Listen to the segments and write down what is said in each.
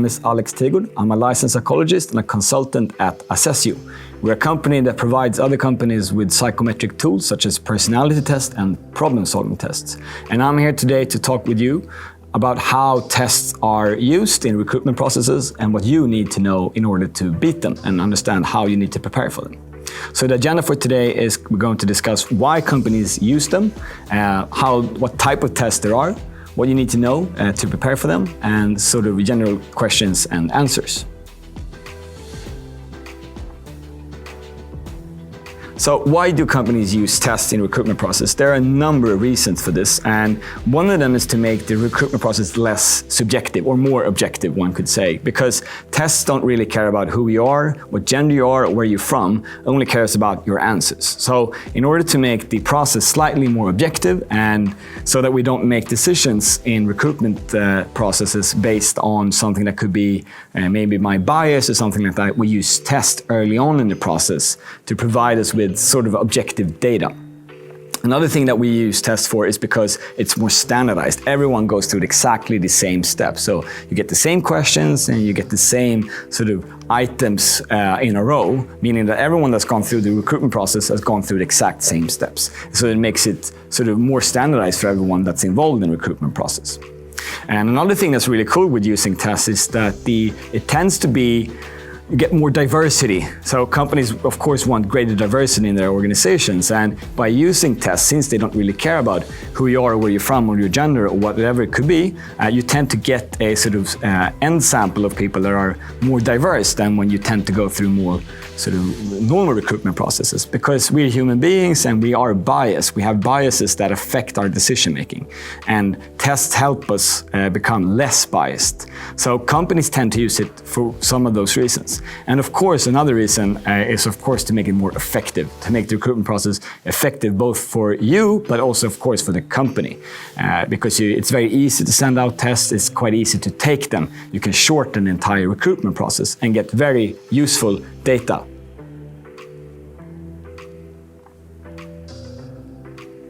is Alex Tegud. I'm a licensed psychologist and a consultant at Assessio. We're a company that provides other companies with psychometric tools such as personality tests and problem-solving tests. And I'm here today to talk with you about how tests are used in recruitment processes and what you need to know in order to beat them and understand how you need to prepare for them. So the agenda for today is we're going to discuss why companies use them, what type of tests there are, what you need to know to prepare for them, and sort of general questions and answers. So why do companies use tests in the recruitment process? There are a number of reasons for this, and one of them is to make the recruitment process less subjective, or more objective, one could say, because tests don't really care about who you are, what gender you are, or where you're from, only cares about your answers. So in order to make the process slightly more objective, and so that we don't make decisions in recruitment processes based on something that could be maybe my bias or something like that, we use tests early on in the process to provide us with sort of objective data. Another thing that we use tests for is because it's more standardized. Everyone goes through exactly the same steps. So you get the same questions and you get the same sort of items in a row, meaning that everyone that's gone through the recruitment process has gone through the exact same steps. So it makes it sort of more standardized for everyone that's involved in the recruitment process. And another thing that's really cool with using tests is that it tends to be you get more diversity. So companies, of course, want greater diversity in their organizations. And by using tests, since they don't really care about who you are, or where you're from, or your gender, or whatever it could be, you tend to get a sort of end sample of people that are more diverse than when you tend to go through more sort of normal recruitment processes. Because we're human beings and we are biased. We have biases that affect our decision making. And tests help us become less biased. So companies tend to use it for some of those reasons. And of course, another reason is of course to make it more effective, to make the recruitment process effective both for you, but also of course for the company. Because it's very easy to send out tests, it's quite easy to take them. You can shorten the entire recruitment process and get very useful data.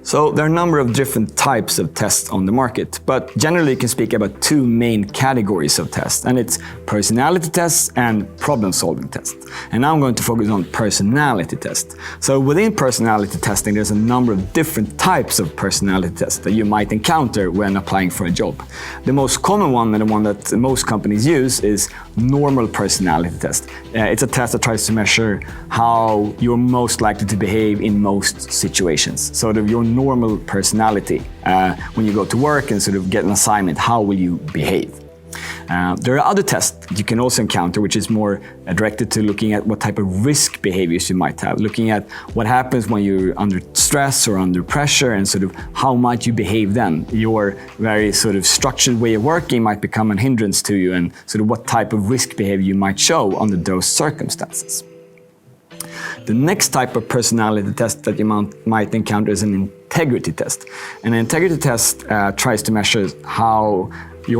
So there are a number of different types of tests on the market, but generally you can speak about two main categories of tests, and it's personality tests and problem-solving tests. And now I'm going to focus on personality tests. So within personality testing, there's a number of different types of personality tests that you might encounter when applying for a job. The most common one, and the one that most companies use, is normal personality test. It's a test that tries to measure how you're most likely to behave in most situations. So your normal personality when you go to work and sort of get an assignment, how will you behave? There are other tests that you can also encounter, which is more directed to looking at what type of risk behaviors you might have, looking at what happens when you're under stress or under pressure and sort of how might you behave then. Your very sort of structured way of working might become a hindrance to you, and sort of what type of risk behavior you might show under those circumstances. The next type of personality test that you might encounter is an integrity test. An integrity test tries to measure how you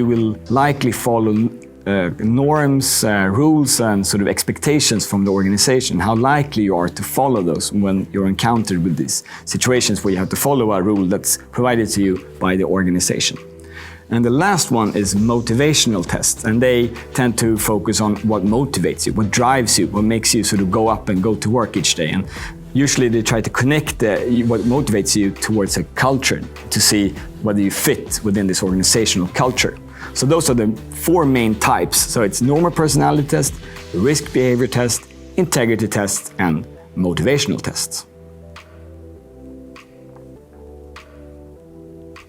will likely follow norms, rules, and sort of expectations from the organization, how likely you are to follow those when you're encountered with these situations where you have to follow a rule that's provided to you by the organization. And the last one is motivational tests, and they tend to focus on what motivates you, what drives you, what makes you sort of go up and go to work each day. And usually they try to connect what motivates you towards a culture to see whether you fit within this organizational culture. So those are the four main types. So it's normal personality test, risk behavior test, integrity test, and motivational tests.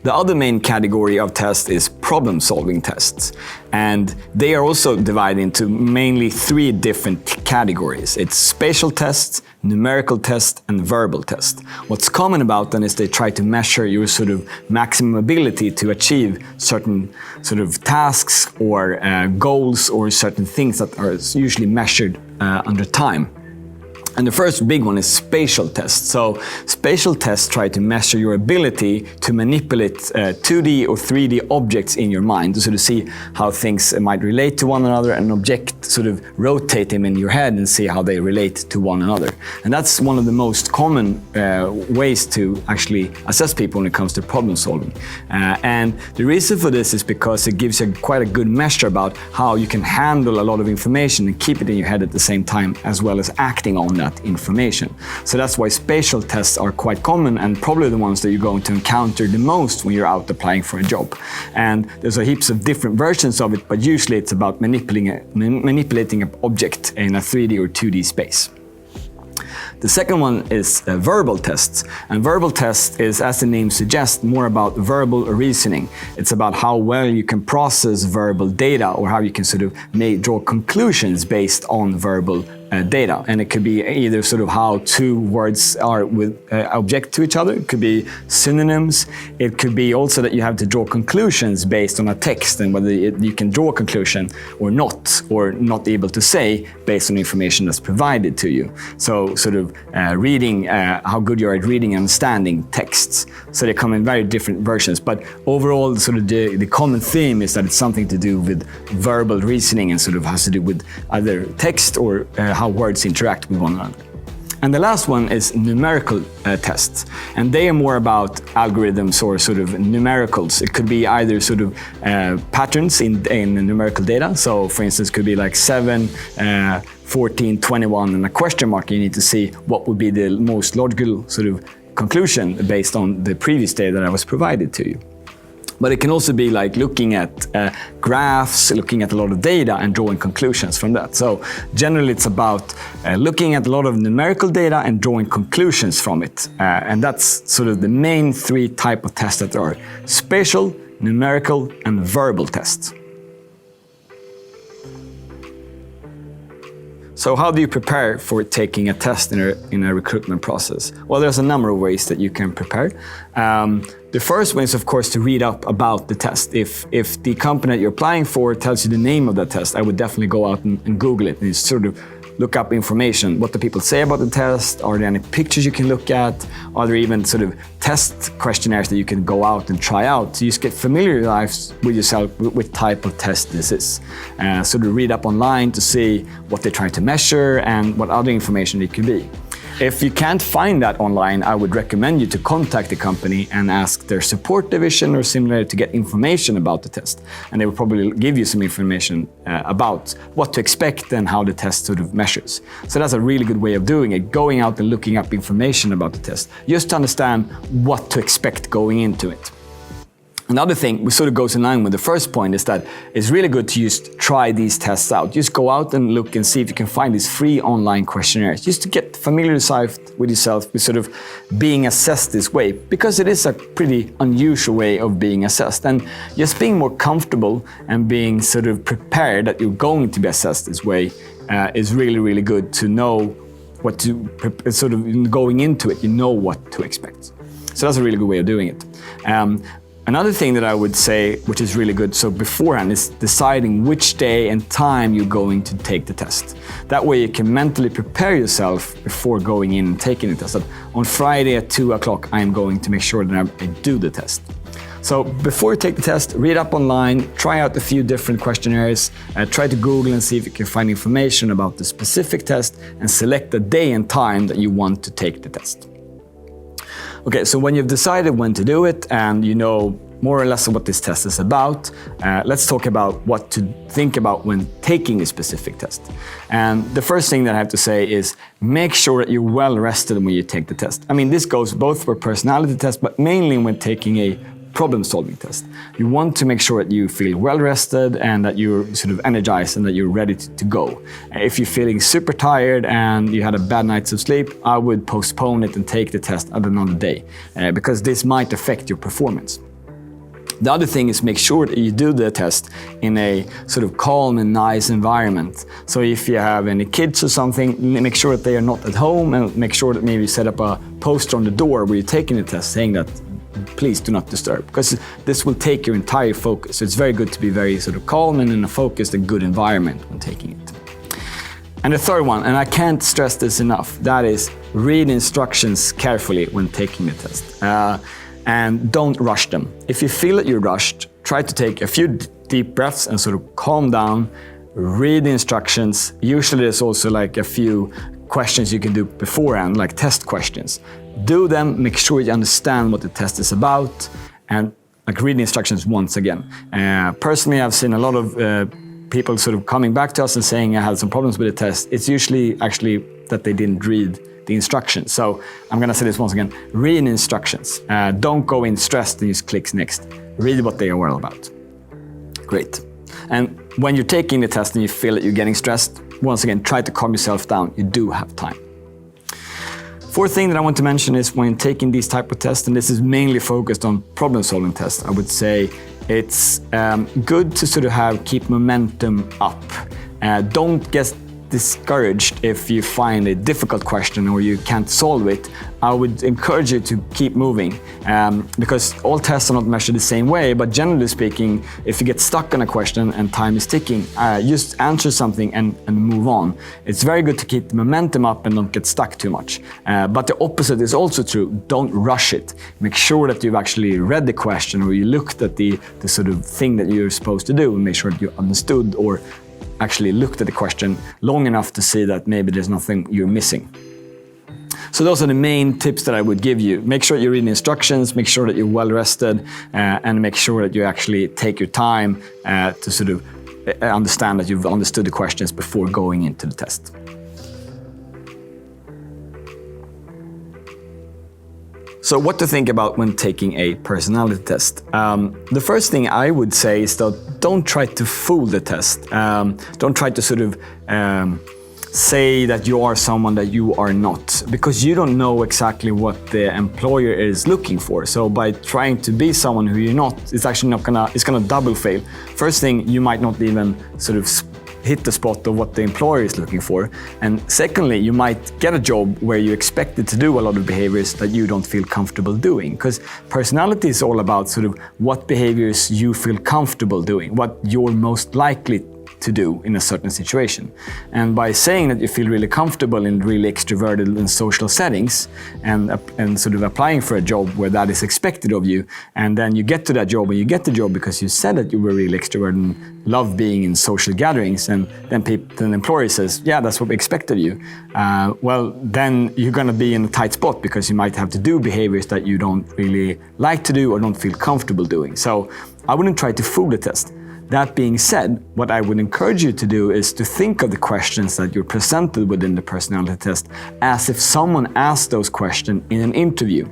The other main category of tests is problem-solving tests, and they are also divided into mainly three different categories. It's spatial tests, numerical tests, and verbal tests. What's common about them is they try to measure your sort of maximum ability to achieve certain sort of tasks or goals or certain things that are usually measured under time. And the first big one is spatial tests. So spatial tests try to measure your ability to manipulate 2D or 3D objects in your mind to sort of see how things might relate to one another, and object sort of rotate them in your head and see how they relate to one another. And that's one of the most common ways to actually assess people when it comes to problem solving. And the reason for this is because it gives you quite a good measure about how you can handle a lot of information and keep it in your head at the same time, as well as acting on that information. So that's why spatial tests are quite common, and probably the ones that you're going to encounter the most when you're out applying for a job. And there's a heaps of different versions of it, but usually it's about manipulating an object in a 3D or 2D space. The second one is verbal tests. And verbal tests is, as the name suggests, more about verbal reasoning. It's about how well you can process verbal data, or how you can sort of draw conclusions based on verbal data. And it could be either sort of how two words are object to each other. It could be synonyms. It could be also that you have to draw conclusions based on a text, and whether you can draw a conclusion or not able to say based on information that's provided to you. So sort of reading, how good you are at reading and understanding texts. So they come in very different versions, but overall sort of the common theme is that it's something to do with verbal reasoning, and sort of has to do with either text or how words interact with one another. And the last one is numerical tests. And they are more about algorithms or sort of numericals. It could be either sort of patterns in numerical data. So for instance, it could be like 7, 14, 21 and a question mark. You need to see what would be the most logical sort of conclusion based on the previous data that was provided to you. But it can also be like looking at graphs, looking at a lot of data and drawing conclusions from that. So generally it's about looking at a lot of numerical data and drawing conclusions from it. And that's sort of the main 3 types of tests that there are: spatial, numerical, and verbal tests. So how do you prepare for taking a test in a recruitment process? Well, there's a number of ways that you can prepare. The first one is, of course, to read up about the test. If the company that you're applying for tells you the name of the test, I would definitely go out and Google it and sort of look up information. What do people say about the test? Are there any pictures you can look at? Are there even sort of test questionnaires that you can go out and try out? So you just get familiarized with yourself with type of test this is. Sort of read up online to see what they're trying to measure and what other information it could be. If you can't find that online, I would recommend you to contact the company and ask their support division or similar to get information about the test. And they will probably give you some information about what to expect and how the test sort of measures. So that's a really good way of doing it, going out and looking up information about the test, just to understand what to expect going into it. Another thing, which sort of goes in line with the first point, is that it's really good to just try these tests out. Just go out and look and see if you can find these free online questionnaires, just to get familiarized with yourself, with sort of being assessed this way, because it is a pretty unusual way of being assessed. And just being more comfortable and being sort of prepared that you're going to be assessed this way is really, really good to know what to, sort of going into it, you know what to expect. So that's a really good way of doing it. Another thing that I would say, which is really good, so beforehand, is deciding which day and time you're going to take the test. That way you can mentally prepare yourself before going in and taking the test. So on Friday at 2 o'clock, I am going to make sure that I do the test. So before you take the test, read up online, try out a few different questionnaires, try to Google and see if you can find information about the specific test, and select the day and time that you want to take the test. Okay, so when you've decided when to do it and you know more or less what this test is about, let's talk about what to think about when taking a specific test. And the first thing that I have to say is make sure that you're well rested when you take the test. I mean, this goes both for personality tests, but mainly when taking a problem-solving test. You want to make sure that you feel well-rested and that you're sort of energized and that you're ready to go. If you're feeling super tired and you had a bad night of sleep, I would postpone it and take the test at another day, because this might affect your performance. The other thing is make sure that you do the test in a sort of calm and nice environment. So if you have any kids or something, make sure that they are not at home, and make sure that maybe you set up a poster on the door where you're taking the test saying that please do not disturb, because this will take your entire focus. So it's very good to be very sort of calm and in a focused and good environment when taking it. And the third one, and I can't stress this enough, that is read instructions carefully when taking the test. And don't rush them. If you feel that you're rushed, try to take a few deep breaths and sort of calm down, read the instructions. Usually there's also like a few questions you can do beforehand, like test questions. Do them, make sure you understand what the test is about, and like read the instructions once again. Personally, I've seen a lot of people sort of coming back to us and saying I had some problems with the test. It's usually actually that they didn't read the instructions. So I'm gonna say this once again, read the instructions. Don't go in stressed and just click next. Read what they are all about. Great. And when you're taking the test and you feel that you're getting stressed, once again, try to calm yourself down. You do have time. Fourth thing that I want to mention is when taking these type of tests, and this is mainly focused on problem-solving tests, I would say it's good to sort of keep momentum up. Don't get discouraged if you find a difficult question or you can't solve it. I would encourage you to keep moving because all tests are not measured the same way, but generally speaking, if you get stuck on a question and time is ticking, just answer something and move on. It's very good to keep the momentum up and don't get stuck too much. But the opposite is also true. Don't rush it. Make sure that you've actually read the question or you looked at the sort of thing that you're supposed to do and make sure that you understood or actually looked at the question long enough to see that maybe there's nothing you're missing. So those are the main tips that I would give you. Make sure you read the instructions, make sure that you're well rested, and make sure that you actually take your time to sort of understand that you've understood the questions before going into the test. So what to think about when taking a personality test? The first thing I would say is that don't try to fool the test. Don't try to sort of say that you are someone that you are not, because you don't know exactly what the employer is looking for. So by trying to be someone who you're not, it's gonna double fail. First thing, you might not even sort of hit the spot of what the employer is looking for. And secondly, you might get a job where you're expected to do a lot of behaviors that you don't feel comfortable doing. Because personality is all about sort of what behaviors you feel comfortable doing, what you're most likely to do in a certain situation. And by saying that you feel really comfortable in really extroverted and social settings and sort of applying for a job where that is expected of you, and then you get to that job and you get the job because you said that you were really extroverted and love being in social gatherings, and then the employer says, yeah, that's what we expect of you. Well, then you're gonna be in a tight spot because you might have to do behaviors that you don't really like to do or don't feel comfortable doing. So I wouldn't try to fool the test. That being said, what I would encourage you to do is to think of the questions that you're presented within the personality test as if someone asked those questions in an interview.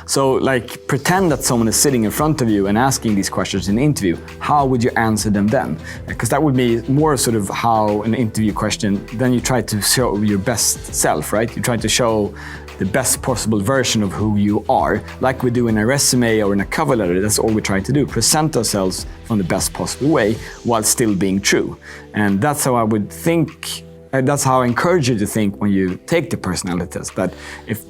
So like pretend that someone is sitting in front of you and asking these questions in an interview. How would you answer them then? Because that would be more sort of how an interview question, then you try to show your best self, right? You try to show the best possible version of who you are, like we do in a resume or in a cover letter. That's all we try to do, present ourselves from the best possible way while still being true. And that's how I would think, that's how I encourage you to think when you take the personality test, that if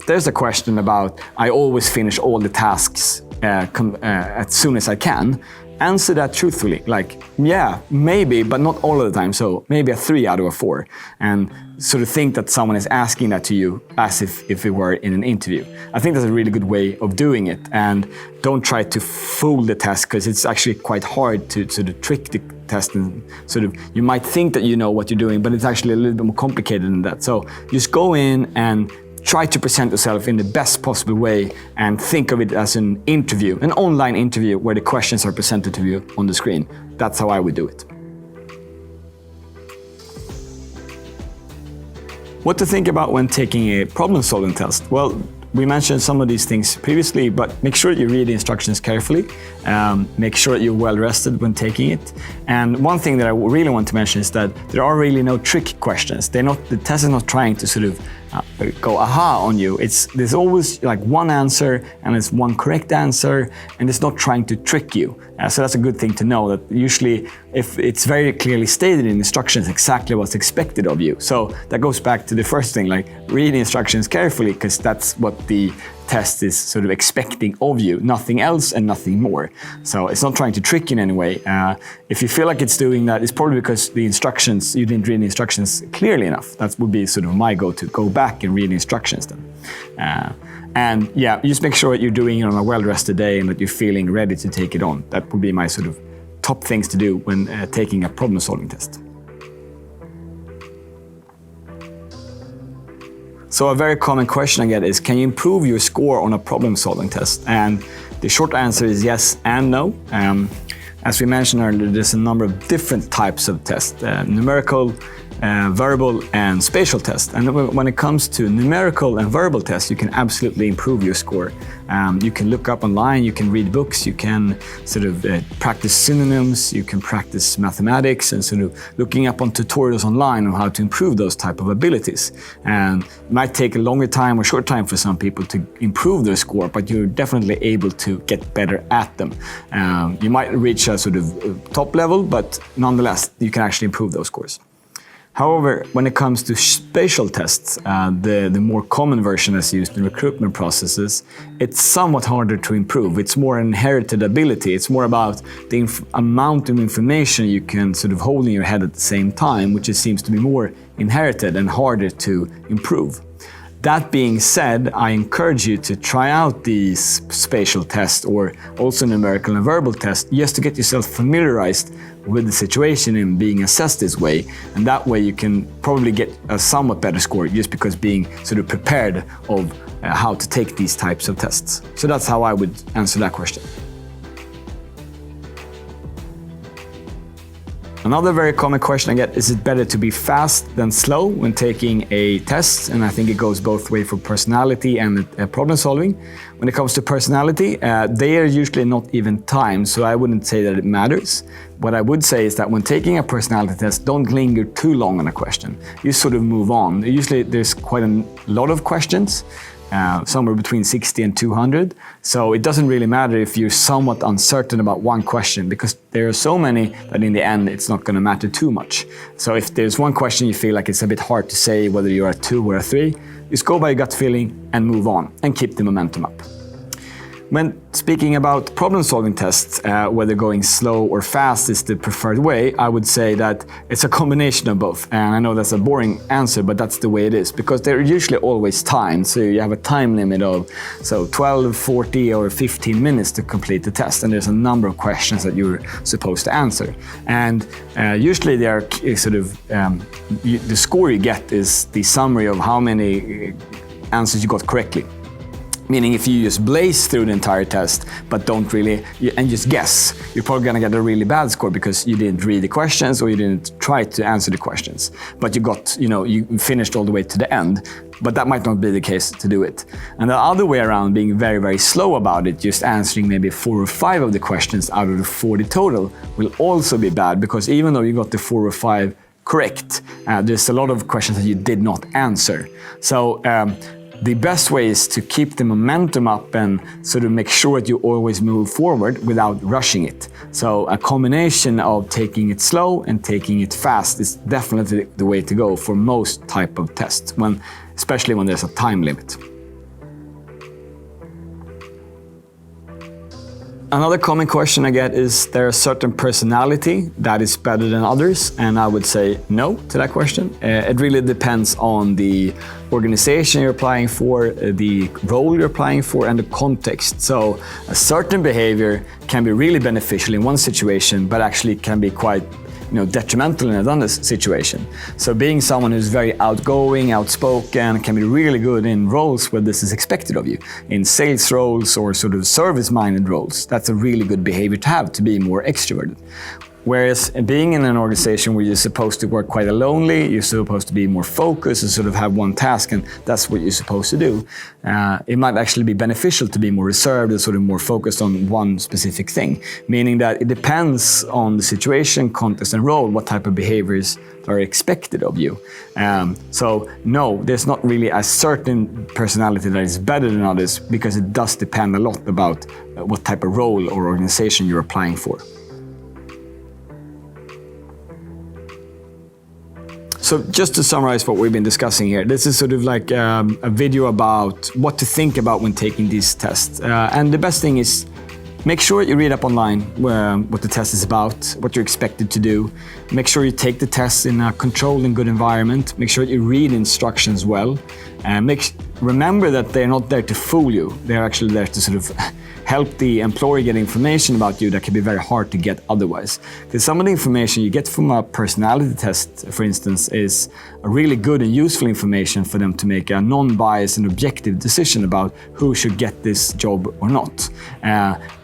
there's a question about, I always finish all the tasks as soon as I can, answer that truthfully, like, yeah, maybe, but not all of the time, so maybe a 3 out of a 4. And sort of think that someone is asking that to you as if it were in an interview. I think that's a really good way of doing it, and don't try to fool the test, because it's actually quite hard to sort of trick the test, and sort of, you might think that you know what you're doing, but it's actually a little bit more complicated than that. So just go in and try to present yourself in the best possible way and think of it as an interview, an online interview where the questions are presented to you on the screen. That's how I would do it. What to think about when taking a problem-solving test? Well, we mentioned some of these things previously, but make sure you read the instructions carefully. Make sure that you're well rested when taking it. And one thing that I really want to mention is that there are really no trick questions. The test is not trying to sort of go aha on you. There's always like one answer and it's one correct answer, and it's not trying to trick you. So that's a good thing to know, that usually if it's very clearly stated in instructions exactly what's expected of you. So that goes back to the first thing, like read the instructions carefully, because that's what the test is sort of expecting of you, nothing else and nothing more. So it's not trying to trick you in any way. If you feel like it's doing that, it's probably because the instructions, you didn't read the instructions clearly enough. That would be sort of my go-to, go back and read the instructions then. And yeah, just make sure that you're doing it on a well-rested day and that you're feeling ready to take it on. That would be my sort of top things to do when taking a problem-solving test. So a very common question I get is, can you improve your score on a problem-solving test? And the short answer is yes and no. As we mentioned earlier, there's a number of different types of tests, numerical, verbal and spatial tests. And when it comes to numerical and verbal tests, you can absolutely improve your score. You can look up online, you can read books, you can sort of practice synonyms, you can practice mathematics and sort of looking up on tutorials online on how to improve those type of abilities. And it might take a longer time or short time for some people to improve their score, but you're definitely able to get better at them. You might reach a sort of top level, but nonetheless, you can actually improve those scores. However, when it comes to spatial tests, the more common version that's used in recruitment processes, it's somewhat harder to improve. It's more an inherited ability. It's more about the amount of information you can sort of hold in your head at the same time, which seems to be more inherited and harder to improve. That being said, I encourage you to try out these spatial tests or also numerical and verbal tests just to get yourself familiarized with the situation and being assessed this way. And that way you can probably get a somewhat better score just because being sort of prepared of how to take these types of tests. So that's how I would answer that question. Another very common question I get is it better to be fast than slow when taking a test? And I think it goes both ways for personality and problem solving. When it comes to personality, they are usually not even timed, so I wouldn't say that it matters. What I would say is that when taking a personality test, don't linger too long on a question. You sort of move on. Usually there's quite a lot of questions. Somewhere between 60 and 200. So it doesn't really matter if you're somewhat uncertain about one question because there are so many that in the end it's not going to matter too much. So if there's one question you feel like it's a bit hard to say whether you're a 2 or a 3, just go by your gut feeling and move on and keep the momentum up. When speaking about problem-solving tests, whether going slow or fast is the preferred way, I would say that it's a combination of both. And I know that's a boring answer, but that's the way it is, because they're usually always timed. So you have a time limit of 12, 40, or 15 minutes to complete the test. And there's a number of questions that you're supposed to answer. And usually they are sort of, the score you get is the summary of how many answers you got correctly. Meaning if you just blaze through the entire test, but don't really, and just guess, you're probably gonna get a really bad score because you didn't read the questions or you didn't try to answer the questions. But you got, you finished all the way to the end. But that might not be the case to do it. And the other way around, being very, very slow about it, just answering maybe 4 or 5 of the questions out of the 40 total, will also be bad, because even though you got the 4 or 5 correct, there's a lot of questions that you did not answer. So, the best way is to keep the momentum up and sort of make sure that you always move forward without rushing it. So a combination of taking it slow and taking it fast is definitely the way to go for most type of tests, especially when there's a time limit. Another common question I get is there a certain personality that is better than others? And I would say no to that question. It really depends on the organization you're applying for, the role you're applying for, and the context. So a certain behavior can be really beneficial in one situation, but actually can be quite detrimental in another situation. So being someone who's very outgoing, outspoken, can be really good in roles where this is expected of you. In sales roles or sort of service-minded roles, that's a really good behavior to have, to be more extroverted. Whereas being in an organization where you're supposed to work quite lonely, you're supposed to be more focused and sort of have one task, and that's what you're supposed to do, it might actually be beneficial to be more reserved and sort of more focused on one specific thing. Meaning that it depends on the situation, context, and role, what type of behaviors are expected of you. So no, there's not really a certain personality that is better than others, because it does depend a lot about what type of role or organization you're applying for. So just to summarize what we've been discussing here, this is sort of like a video about what to think about when taking these tests. And the best thing is make sure you read up online what the test is about, what you're expected to do. Make sure you take the test in a controlled and good environment. Make sure you read instructions well. And remember that they're not there to fool you. They're actually there to sort of help the employer get information about you that can be very hard to get otherwise. Because some of the information you get from a personality test, for instance, is a really good and useful information for them to make a non-biased and objective decision about who should get this job or not.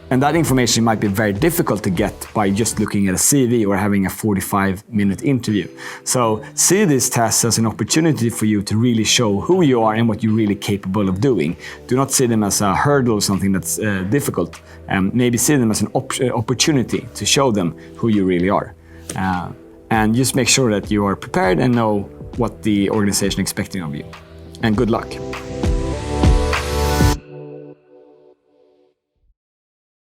And that information might be very difficult to get by just looking at a CV or having a 45-minute interview. So see these tests as an opportunity for you to really show who you are and what you're really capable of doing. Do not see them as a hurdle or something that's difficult. Maybe see them as an opportunity to show them who you really are. And just make sure that you are prepared and know what the organization is expecting of you. And good luck.